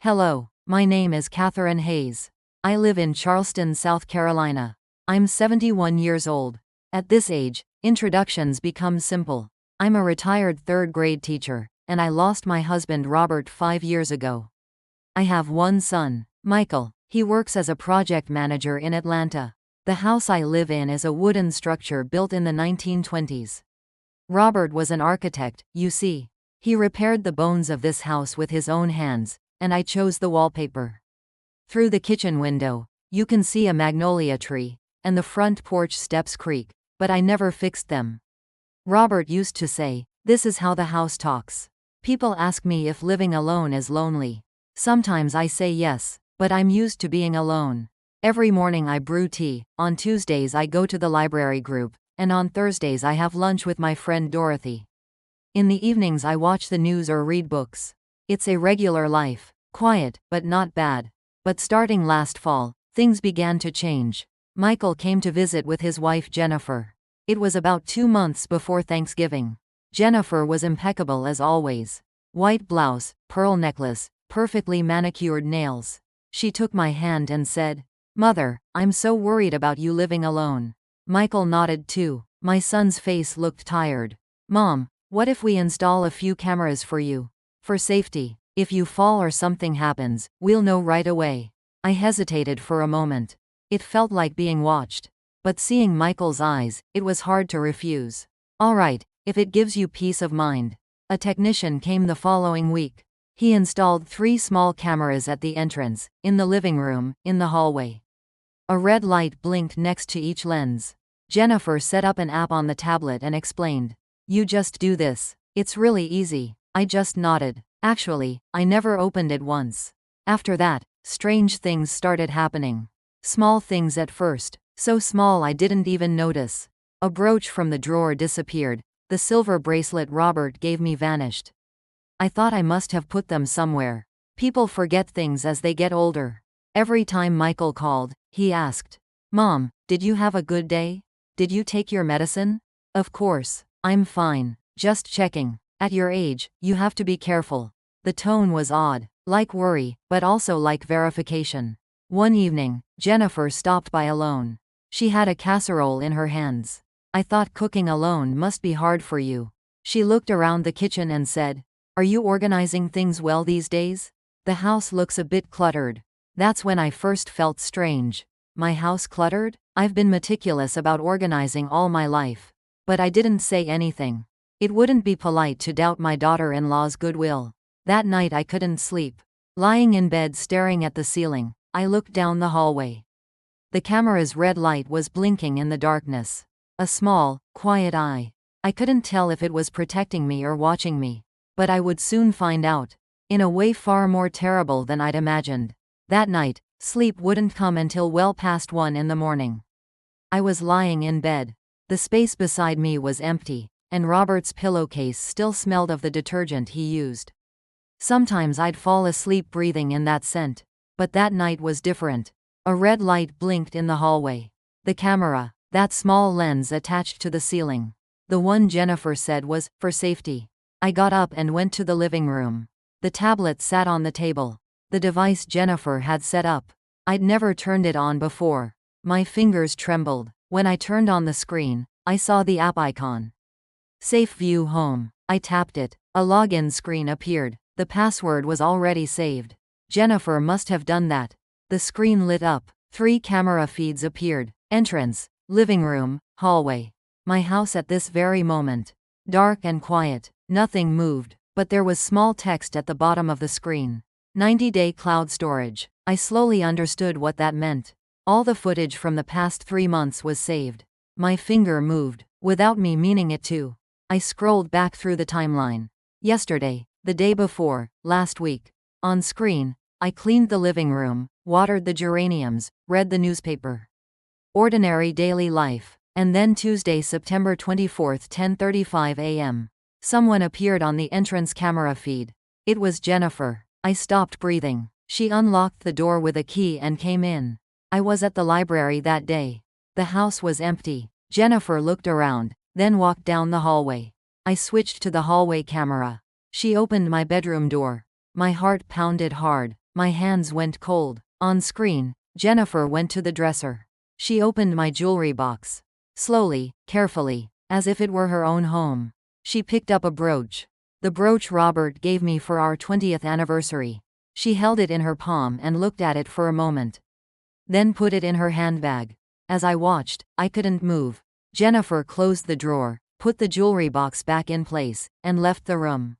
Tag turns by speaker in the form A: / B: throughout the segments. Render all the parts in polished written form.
A: Hello, my name is Catherine Hayes. I live in Charleston, South Carolina. I'm 71 years old. At this age, introductions become simple. I'm a retired third-grade teacher, and I lost my husband Robert 5 years ago. I have one son, Michael. He works as a project manager in Atlanta. The house I live in is a wooden structure built in the 1920s. Robert was an architect, you see. He repaired the bones of this house with his own hands, and I chose the wallpaper. Through the kitchen window, you can see a magnolia tree, and the front porch steps creak, but I never fixed them. Robert used to say, "This is how the house talks." People ask me if living alone is lonely. Sometimes I say yes, but I'm used to being alone. Every morning I brew tea, on Tuesdays I go to the library group, and on Thursdays I have lunch with my friend Dorothy. In the evenings I watch the news or read books. It's a regular life, quiet, but not bad. But starting last fall, things began to change. Michael came to visit with his wife Jennifer. It was about 2 months before Thanksgiving. Jennifer was impeccable as always. White blouse, pearl necklace, perfectly manicured nails. She took my hand and said, "Mother, I'm so worried about you living alone." Michael nodded too. My son's face looked tired. "Mom, what if we install a few cameras for you? For safety. If you fall or something happens, we'll know right away." I hesitated for a moment. It felt like being watched. But seeing Michael's eyes, it was hard to refuse. "All right, if it gives you peace of mind." A technician came the following week. He installed 3 small cameras at the entrance, in the living room, in the hallway. A red light blinked next to each lens. Jennifer set up an app on the tablet and explained, "You just do this. It's really easy." I just nodded. Actually, I never opened it once. After that, strange things started happening. Small things at first, so small I didn't even notice. A brooch from the drawer disappeared. The silver bracelet Robert gave me vanished. I thought I must have put them somewhere. People forget things as they get older. Every time Michael called, he asked, "Mom, did you have a good day? Did you take your medicine?" "Of course. I'm fine. Just checking. At your age, you have to be careful." The tone was odd, like worry, but also like verification. One evening, Jennifer stopped by alone. She had a casserole in her hands. "I thought cooking alone must be hard for you." She looked around the kitchen and said, "Are you organizing things well these days? The house looks a bit cluttered." That's when I first felt strange. My house cluttered? I've been meticulous about organizing all my life. But I didn't say anything. It wouldn't be polite to doubt my daughter-in-law's goodwill. That night I couldn't sleep. Lying in bed staring at the ceiling, I looked down the hallway. The camera's red light was blinking in the darkness. A small, quiet eye. I couldn't tell if it was protecting me or watching me. But I would soon find out. In a way far more terrible than I'd imagined. That night, sleep wouldn't come until well past 1 in the morning. I was lying in bed. The space beside me was empty, and Robert's pillowcase still smelled of the detergent he used. Sometimes I'd fall asleep breathing in that scent. But that night was different. A red light blinked in the hallway. The camera, that small lens attached to the ceiling. The one Jennifer said was, "For safety." I got up and went to the living room. The tablet sat on the table. The device Jennifer had set up. I'd never turned it on before. My fingers trembled. When I turned on the screen, I saw the app icon. Safe View Home. I tapped it. A login screen appeared. The password was already saved. Jennifer must have done that. The screen lit up. 3 camera feeds appeared. Entrance, living room, hallway. My house at this very moment. Dark and quiet. Nothing moved, but there was small text at the bottom of the screen. 90-day cloud storage. I slowly understood what that meant. All the footage from the past 3 months was saved. My finger moved, without me meaning it to. I scrolled back through the timeline. Yesterday, the day before, last week. On screen, I cleaned the living room, watered the geraniums, read the newspaper. Ordinary daily life. And then Tuesday, September 24, 10:35 a.m. Someone appeared on the entrance camera feed. It was Jennifer. I stopped breathing. She unlocked the door with a key and came in. I was at the library that day. The house was empty. Jennifer looked around, then walked down the hallway. I switched to the hallway camera. She opened my bedroom door. My heart pounded hard. My hands went cold. On screen, Jennifer went to the dresser. She opened my jewelry box. Slowly, carefully, as if it were her own home. She picked up a brooch. The brooch Robert gave me for our 20th anniversary. She held it in her palm and looked at it for a moment. Then put it in her handbag. As I watched, I couldn't move. Jennifer closed the drawer, put the jewelry box back in place, and left the room.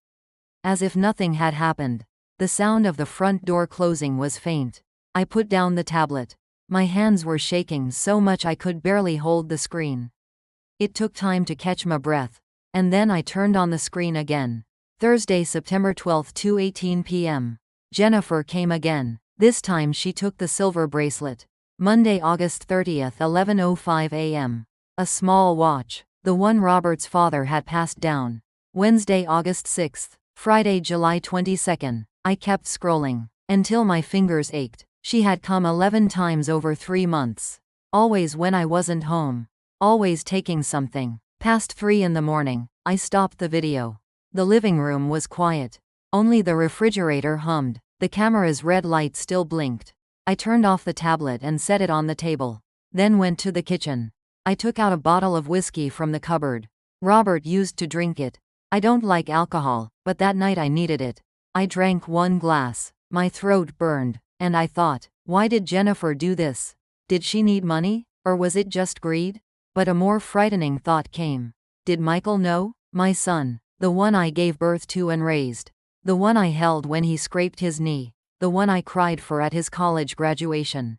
A: As if nothing had happened. The sound of the front door closing was faint. I put down the tablet. My hands were shaking so much I could barely hold the screen. It took time to catch my breath. And then I turned on the screen again. Thursday, September 12, 2:18 p.m. Jennifer came again. This time she took the silver bracelet. Monday, August 30th, 11:05 a.m. A small watch. The one Robert's father had passed down. Wednesday, August 6th. Friday, July 22nd. I kept scrolling. Until my fingers ached. She had come 11 times over 3 months. Always when I wasn't home. Always taking something. Past 3 in the morning, I stopped the video. The living room was quiet. Only the refrigerator hummed. The camera's red light still blinked. I turned off the tablet and set it on the table. Then went to the kitchen. I took out a bottle of whiskey from the cupboard. Robert used to drink it. I don't like alcohol, but that night I needed it. I drank 1 glass. My throat burned. And I thought, why did Jennifer do this? Did she need money? Or was it just greed? But a more frightening thought came. Did Michael know? My son. The one I gave birth to and raised. The one I held when he scraped his knee. The one I cried for at his college graduation.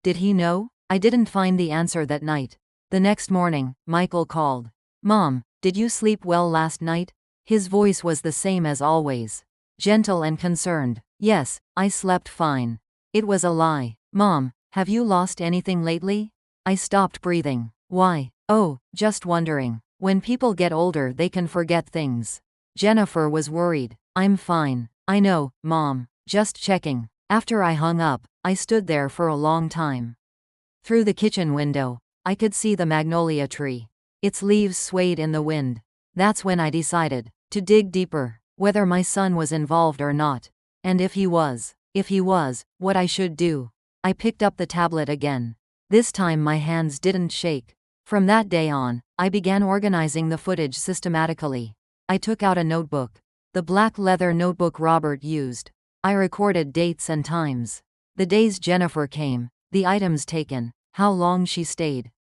A: Did he know? I didn't find the answer that night. The next morning, Michael called. Mom, did you sleep well last night? His voice was the same as always. Gentle and concerned. Yes, I slept fine. It was a lie. Mom, have you lost anything lately? I stopped breathing. Why? Oh, just wondering. When people get older they can forget things. Jennifer was worried. I'm fine. I know, Mom. Just checking. After I hung up, I stood there for a long time. Through the kitchen window, I could see the magnolia tree. Its leaves swayed in the wind. That's when I decided to dig deeper, whether my son was involved or not. And if he was, what I should do. I picked up the tablet again. This time my hands didn't shake. From that day on, I began organizing the footage systematically. I took out a notebook. The black leather notebook Robert used. I recorded dates and times. The days Jennifer came, the items taken, how long she stayed.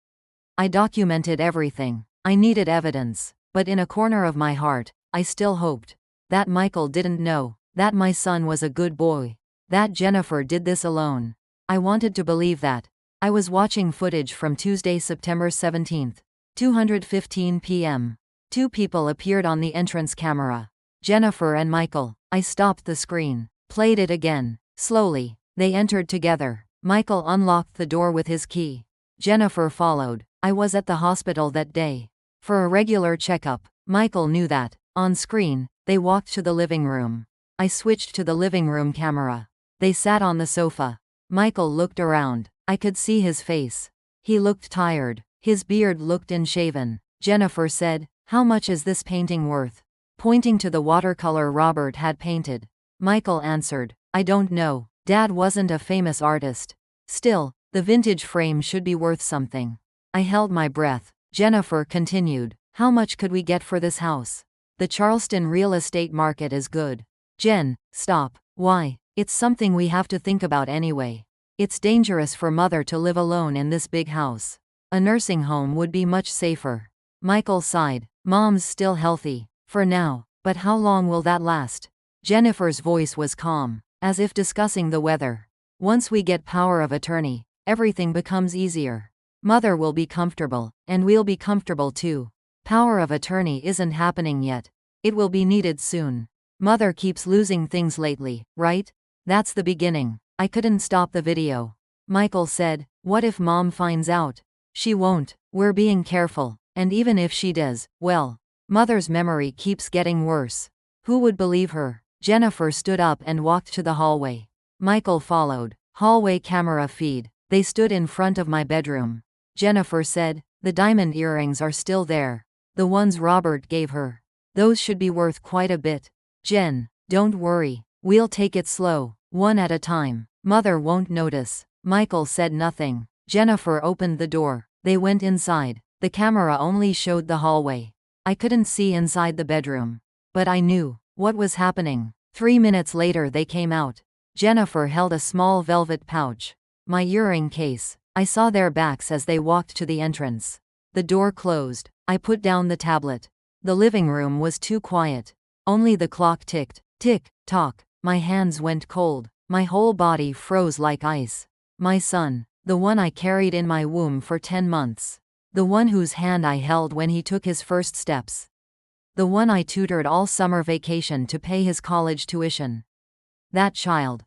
A: I documented everything. I needed evidence, but in a corner of my heart, I still hoped that Michael didn't know, that my son was a good boy, that Jennifer did this alone. I wanted to believe that. I was watching footage from Tuesday, September 17th, 2:15 p.m. 2 people appeared on the entrance camera. Jennifer and Michael. I stopped the screen, played it again. Slowly, they entered together. Michael unlocked the door with his key. Jennifer followed. I was at the hospital that day for a regular checkup. Michael knew that. On screen, they walked to the living room. I switched to the living room camera. They sat on the sofa. Michael looked around. I could see his face. He looked tired. His beard looked unshaven. Jennifer said, "How much is this painting worth?" Pointing to the watercolor Robert had painted. Michael answered, "I don't know. Dad wasn't a famous artist. Still, the vintage frame should be worth something." I held my breath. Jennifer continued, "How much could we get for this house? The Charleston real estate market is good." Jen, stop. Why? It's something we have to think about anyway. It's dangerous for Mother to live alone in this big house. A nursing home would be much safer. Michael sighed. Mom's still healthy. For now. But how long will that last? Jennifer's voice was calm, as if discussing the weather. Once we get power of attorney, everything becomes easier. Mother will be comfortable, and we'll be comfortable too. Power of attorney isn't happening yet. It will be needed soon. Mother keeps losing things lately, right? That's the beginning. I couldn't stop the video. Michael said, "What if Mom finds out?" "She won't. We're being careful. And even if she does, well, Mother's memory keeps getting worse. Who would believe her?" Jennifer stood up and walked to the hallway. Michael followed. Hallway camera feed. They stood in front of my bedroom. Jennifer said, "The diamond earrings are still there. The ones Robert gave her. Those should be worth quite a bit." Jen, "Don't worry. We'll take it slow. one at a time. Mother won't notice. Michael said nothing. Jennifer opened the door. They went inside. The camera only showed the hallway. I couldn't see inside the bedroom. But I knew what was happening. 3 minutes later they came out. Jennifer held a small velvet pouch. My earring case. I saw their backs as they walked to the entrance. The door closed. I put down the tablet. The living room was too quiet. Only the clock ticked. Tick, tock. My hands went cold. My whole body froze like ice. My son. The one I carried in my womb for 10 months. The one whose hand I held when he took his first steps. The one I tutored all summer vacation to pay his college tuition. That child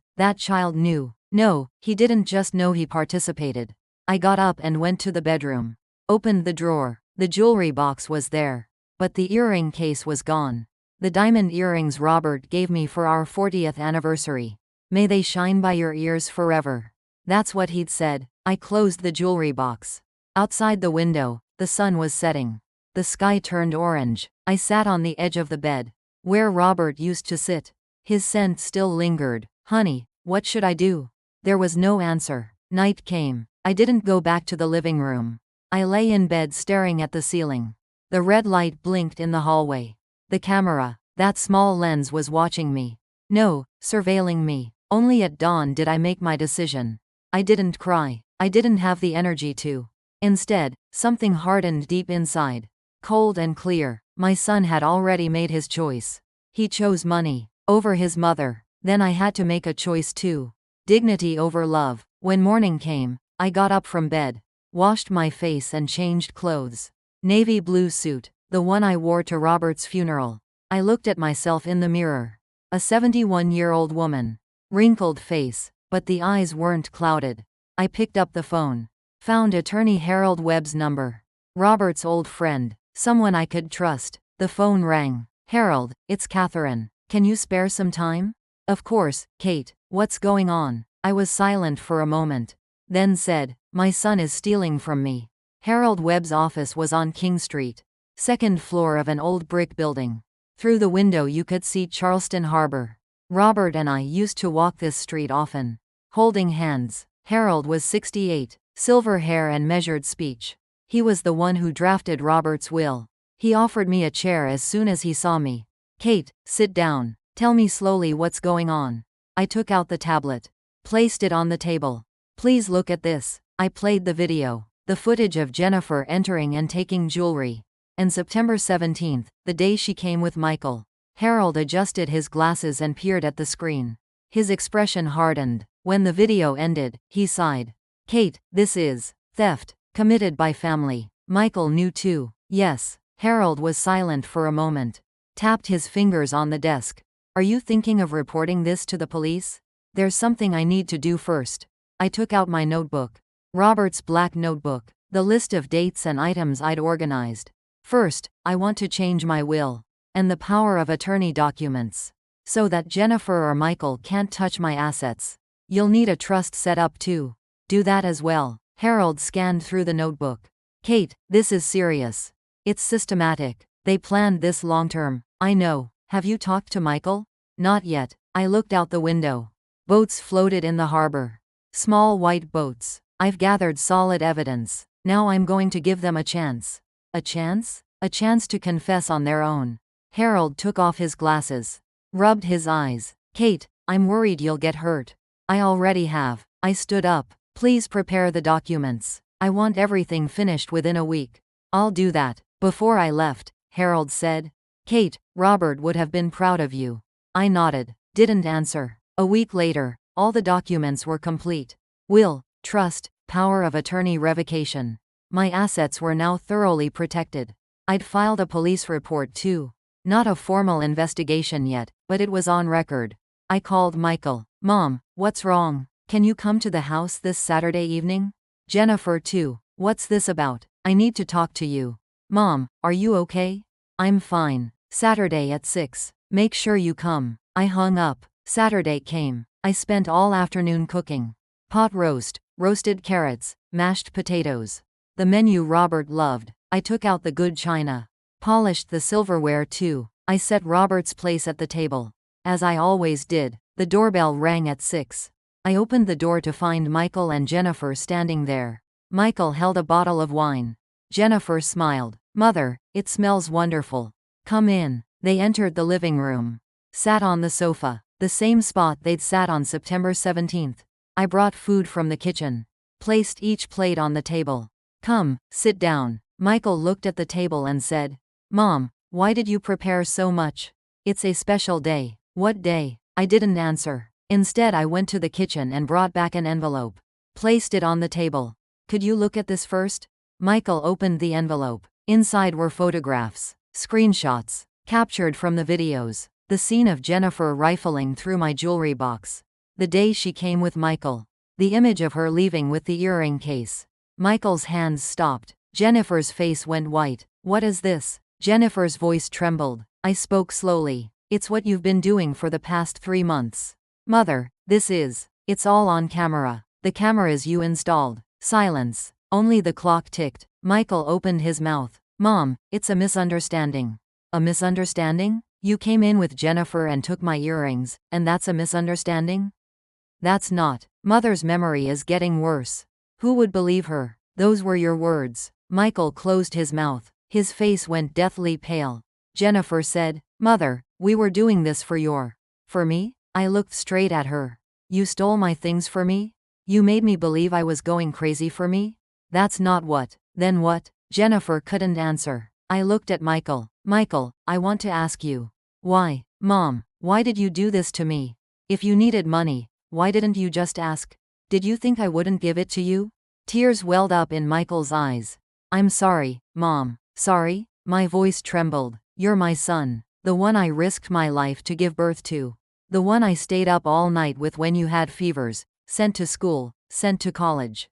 A: knew. No, he didn't just know, he participated. I got up and went to the bedroom. Opened the drawer. The jewelry box was there. But the earring case was gone. The diamond earrings Robert gave me for our 40th anniversary. May they shine by your ears forever. That's what he'd said. I closed the jewelry box. Outside the window, the sun was setting. The sky turned orange. I sat on the edge of the bed, where Robert used to sit. His scent still lingered. Honey, what should I do? There was no answer. Night came. I didn't go back to the living room. I lay in bed staring at the ceiling. The red light blinked in the hallway. The camera, that small lens, was watching me. No, surveilling me. Only at dawn did I make my decision. I didn't cry. I didn't have the energy to. Instead, something hardened deep inside. Cold and clear. My son had already made his choice. He chose money over his mother. Then I had to make a choice too. Dignity over love. When morning came, I got up from bed, washed my face and changed clothes. Navy blue suit, the one I wore to Robert's funeral. I looked at myself in the mirror. A 71-year-old woman. Wrinkled face, but the eyes weren't clouded. I picked up the phone. Found attorney Harold Webb's number. Robert's old friend. Someone I could trust. The phone rang. Harold, it's Catherine. Can you spare some time? Of course, Kate. What's going on? I was silent for a moment. Then said, my son is stealing from me. Harold Webb's office was on King Street. Second floor of an old brick building. Through the window you could see Charleston Harbor. Robert and I used to walk this street often, holding hands. Harold was 68, silver hair and measured speech. He was the one who drafted Robert's will. He offered me a chair as soon as he saw me. Kate, sit down. Tell me slowly what's going on. I took out the tablet. Placed it on the table. Please look at this. I played the video. The footage of Jennifer entering and taking jewelry. And September 17th, the day she came with Michael. Harold adjusted his glasses and peered at the screen. His expression hardened. When the video ended, he sighed. Kate, this is theft, committed by family. Michael knew too. Yes. Harold was silent for a moment. Tapped his fingers on the desk. Are you thinking of reporting this to the police? There's something I need to do first. I took out my notebook. Robert's black notebook. The list of dates and items I'd organized. First, I want to change my will. And the power of attorney documents. So that Jennifer or Michael can't touch my assets. You'll need a trust set up too. Do that as well. Harold scanned through the notebook. Kate, this is serious. It's systematic. They planned this long term. I know. Have you talked to Michael? Not yet. I looked out the window. Boats floated in the harbor. Small white boats. I've gathered solid evidence. Now I'm going to give them a chance. A chance? A chance to confess on their own. Harold took off his glasses. Rubbed his eyes. Kate, I'm worried you'll get hurt. I already have. I stood up. Please prepare the documents. I want everything finished within a week. I'll do that. Before I left, Harold said. Kate, Robert would have been proud of you. I nodded. Didn't answer. A week later, all the documents were complete. Will, trust, power of attorney revocation. My assets were now thoroughly protected. I'd filed a police report too. Not a formal investigation yet, but it was on record. I called Michael. Mom, what's wrong? Can you come to the house this Saturday evening? Jennifer too. What's this about? I need to talk to you. Mom, are you okay? I'm fine. Saturday at 6. Make sure you come. I hung up. Saturday came. I spent all afternoon cooking. Pot roast, roasted carrots, mashed potatoes. The menu Robert loved. I took out the good china. Polished the silverware too. I set Robert's place at the table. As I always did. The doorbell rang at 6. I opened the door to find Michael and Jennifer standing there. Michael held a bottle of wine. Jennifer smiled. "Mother, it smells wonderful. Come in." They entered the living room. Sat on the sofa, the same spot they'd sat on September 17th. I brought food from the kitchen. Placed each plate on the table. "Come, sit down." Michael looked at the table and said, "Mom, why did you prepare so much? It's a special day." "What day?" I didn't answer. Instead, I went to the kitchen and brought back an envelope. Placed it on the table. "Could you look at this first?" Michael opened the envelope. Inside were photographs, screenshots, captured from the videos. The scene of Jennifer rifling through my jewelry box. The day she came with Michael. The image of her leaving with the earring case. Michael's hands stopped. Jennifer's face went white. "What is this?" Jennifer's voice trembled. I spoke slowly. "It's what you've been doing for the past 3 months. Mother, it's all on camera. The cameras you installed." Silence. Only the clock ticked. Michael opened his mouth. "Mom, it's a misunderstanding." "A misunderstanding? You came in with Jennifer and took my earrings, and that's a misunderstanding?" "That's not." Mother's memory is getting worse. "Who would believe her?" "Those were your words." Michael closed his mouth. His face went deathly pale. Jennifer said, "Mother, we were doing this for me?" I looked straight at her. "You stole my things for me? You made me believe I was going crazy for me?" "That's not what." "Then what?" Jennifer couldn't answer. I looked at Michael. "Michael, I want to ask you. Why?" "Mom, why did you do this to me? If you needed money, why didn't you just ask? Did you think I wouldn't give it to you?" Tears welled up in Michael's eyes. "I'm sorry, Mom." "Sorry?" My voice trembled. "You're my son. The one I risked my life to give birth to. The one I stayed up all night with when you had fevers, sent to school, sent to college.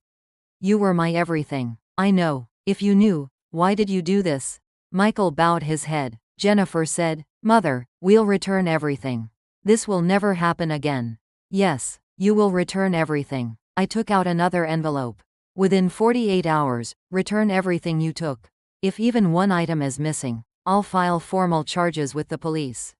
A: You were my everything." "I know. If you knew, why did you do this?" Michael bowed his head. Jennifer said, "Mother, we'll return everything. This will never happen again." "Yes, you will return everything." I took out another envelope. "Within 48 hours, return everything you took. If even one item is missing, I'll file formal charges with the police.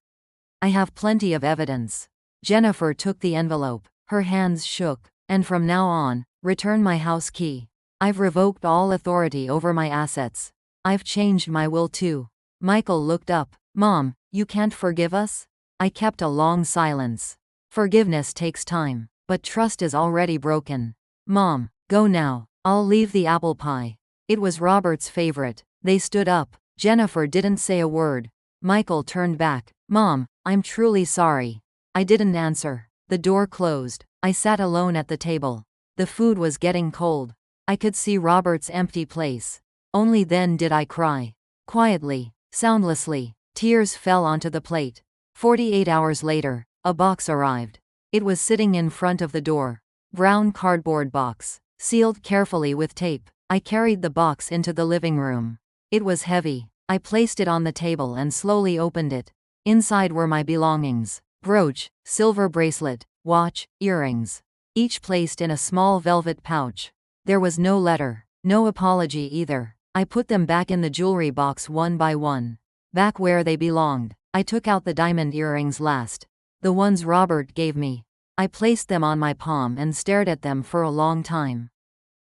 A: I have plenty of evidence." Jennifer took the envelope. Her hands shook. "And from now on, return my house key. I've revoked all authority over my assets. I've changed my will too." Michael looked up. "Mom, you can't forgive us?" I kept a long silence. Forgiveness takes time, but trust is already broken. "Mom, go now. I'll leave the apple pie. It was Robert's favorite." They stood up. Jennifer didn't say a word. Michael turned back. "Mom, I'm truly sorry." I didn't answer. The door closed. I sat alone at the table. The food was getting cold. I could see Robert's empty place. Only then did I cry. Quietly, soundlessly. Tears fell onto the plate. 48 hours later, a box arrived. It was sitting in front of the door. Brown cardboard box, sealed carefully with tape. I carried the box into the living room. It was heavy. I placed it on the table and slowly opened it. Inside were my belongings: brooch, silver bracelet, watch, earrings. Each placed in a small velvet pouch. There was no letter, no apology either. I put them back in the jewelry box one by one. Back where they belonged. I took out the diamond earrings last. The ones Robert gave me. I placed them on my palm and stared at them for a long time.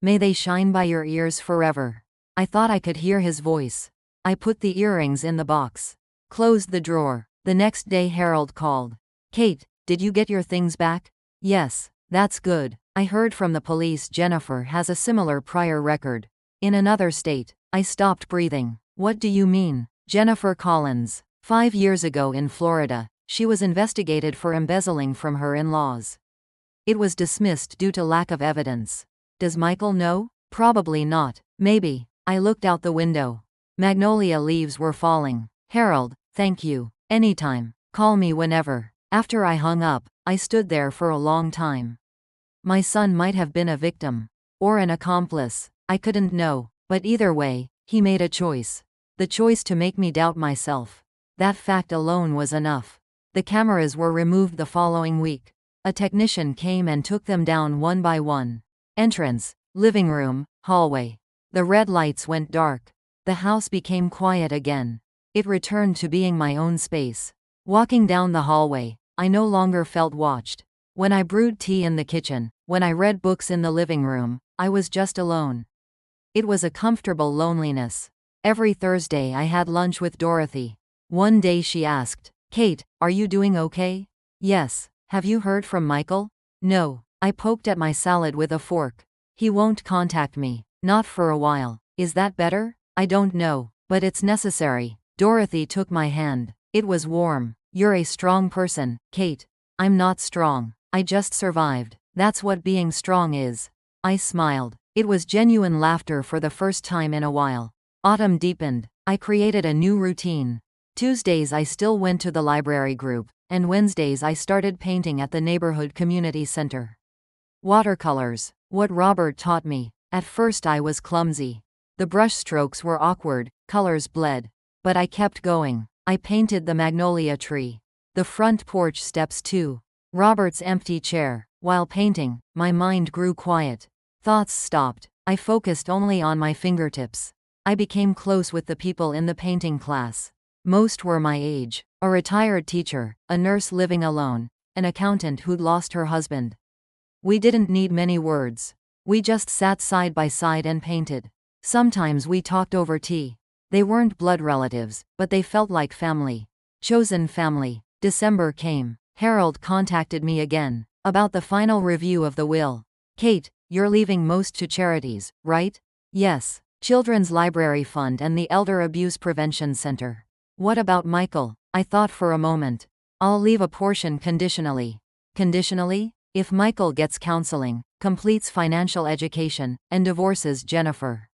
A: "May they shine by your ears forever." I thought I could hear his voice. I put the earrings in the box. Closed the drawer. The next day Harold called. "Kate, did you get your things back?" "Yes." "That's good. I heard from the police Jennifer has a similar prior record. In another state." I stopped breathing. "What do you mean?" "Jennifer Collins. 5 years ago in Florida, she was investigated for embezzling from her in-laws. It was dismissed due to lack of evidence." "Does Michael know?" "Probably not. Maybe." I looked out the window. Magnolia leaves were falling. "Harold, thank you. Anytime. Call me whenever." After I hung up, I stood there for a long time. My son might have been a victim. Or an accomplice. I couldn't know. But either way, he made a choice. The choice to make me doubt myself. That fact alone was enough. The cameras were removed the following week. A technician came and took them down one by one. Entrance, living room, hallway. The red lights went dark. The house became quiet again. It returned to being my own space. Walking down the hallway, I no longer felt watched. When I brewed tea in the kitchen, when I read books in the living room, I was just alone. It was a comfortable loneliness. Every Thursday I had lunch with Dorothy. One day she asked, "Kate, are you doing okay?" "Yes. Have you heard from Michael?" "No." I poked at my salad with a fork. "He won't contact me. Not for a while. Is that better?" "I don't know, but it's necessary." Dorothy took my hand. It was warm. "You're a strong person, Kate." "I'm not strong. I just survived. That's what being strong is." I smiled. It was genuine laughter for the first time in a while. Autumn deepened. I created a new routine. Tuesdays I still went to the library group, and Wednesdays I started painting at the neighborhood community center. Watercolors. What Robert taught me. At first I was clumsy. The brushstrokes were awkward, colors bled. But I kept going. I painted the magnolia tree. The front porch steps too. Robert's empty chair. While painting, my mind grew quiet. Thoughts stopped. I focused only on my fingertips. I became close with the people in the painting class. Most were my age. A retired teacher, a nurse living alone, an accountant who'd lost her husband. We didn't need many words. We just sat side by side and painted. Sometimes we talked over tea. They weren't blood relatives, but they felt like family. Chosen family. December came. Harold contacted me again. About the final review of the will. "Kate, you're leaving most to charities, right?" "Yes. Children's Library Fund and the Elder Abuse Prevention Center." "What about Michael?" I thought for a moment. "I'll leave a portion conditionally." "Conditionally?" "If Michael gets counseling, completes financial education, and divorces Jennifer."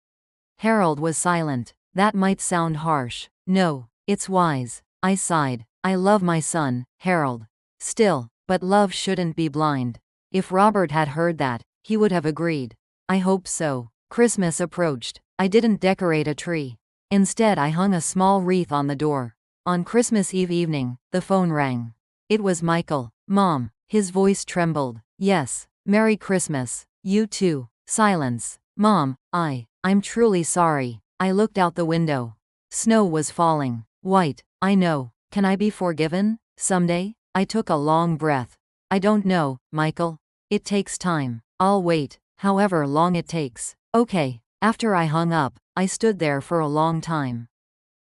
A: Harold was silent. "That might sound harsh." "No, it's wise." I sighed. "I love my son, Harold. Still, but love shouldn't be blind." If Robert had heard that, he would have agreed. I hope so. Christmas approached. I didn't decorate a tree. Instead, I hung a small wreath on the door. On Christmas Eve evening, the phone rang. It was Michael. "Mom." His voice trembled. "Yes. Merry Christmas. You too." Silence. "Mom, I'm truly sorry." I looked out the window. Snow was falling. White. "I know. Can I be forgiven? Someday?" I took a long breath. "I don't know, Michael. It takes time. I'll wait, however long it takes." "Okay." After I hung up, I stood there for a long time.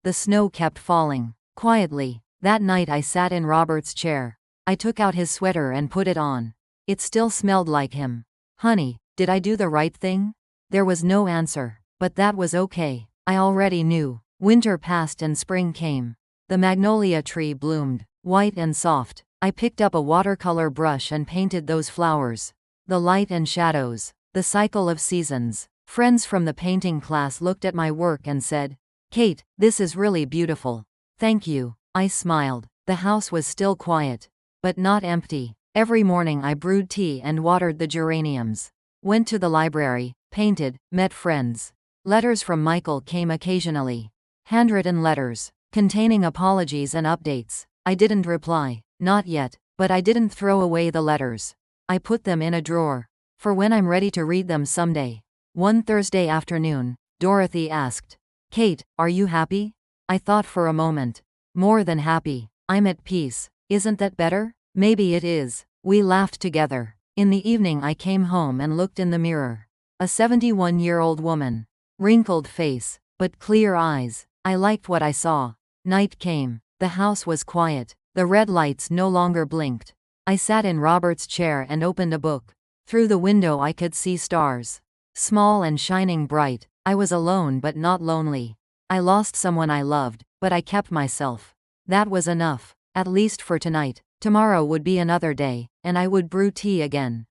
A: The snow kept falling. Quietly. That night I sat in Robert's chair. I took out his sweater and put it on. It still smelled like him. "Honey, did I do the right thing?" There was no answer. But that was okay. I already knew. Winter passed and spring came. The magnolia tree bloomed, white and soft. I picked up a watercolor brush and painted those flowers. The light and shadows. The cycle of seasons. Friends from the painting class looked at my work and said, "Kate, this is really beautiful." "Thank you." I smiled. The house was still quiet. But not empty. Every morning I brewed tea and watered the geraniums. Went to the library, painted, met friends. Letters from Michael came occasionally. Handwritten letters, containing apologies and updates. I didn't reply. Not yet. But I didn't throw away the letters. I put them in a drawer. For when I'm ready to read them someday. One Thursday afternoon, Dorothy asked, "Kate, are you happy?" I thought for a moment. More than happy. I'm at peace. Isn't that better? Maybe it is. We laughed together. In the evening I came home and looked in the mirror. A 71-year-old woman. Wrinkled face, but clear eyes. I liked what I saw. Night came. The house was quiet. The red lights no longer blinked. I sat in Robert's chair and opened a book. Through the window I could see stars. Small and shining bright. I was alone but not lonely. I lost someone I loved, but I kept myself. That was enough. At least for tonight. Tomorrow would be another day, and I would brew tea again.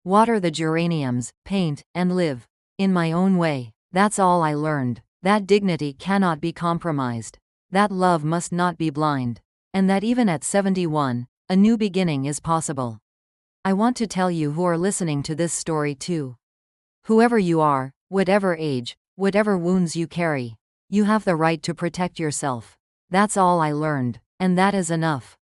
A: Water the geraniums, paint, and live. In my own way. That's all I learned. That dignity cannot be compromised. That love must not be blind. And that even at 71, a new beginning is possible. I want to tell you who are listening to this story too. Whoever you are, whatever age, whatever wounds you carry, you have the right to protect yourself. That's all I learned, and that is enough.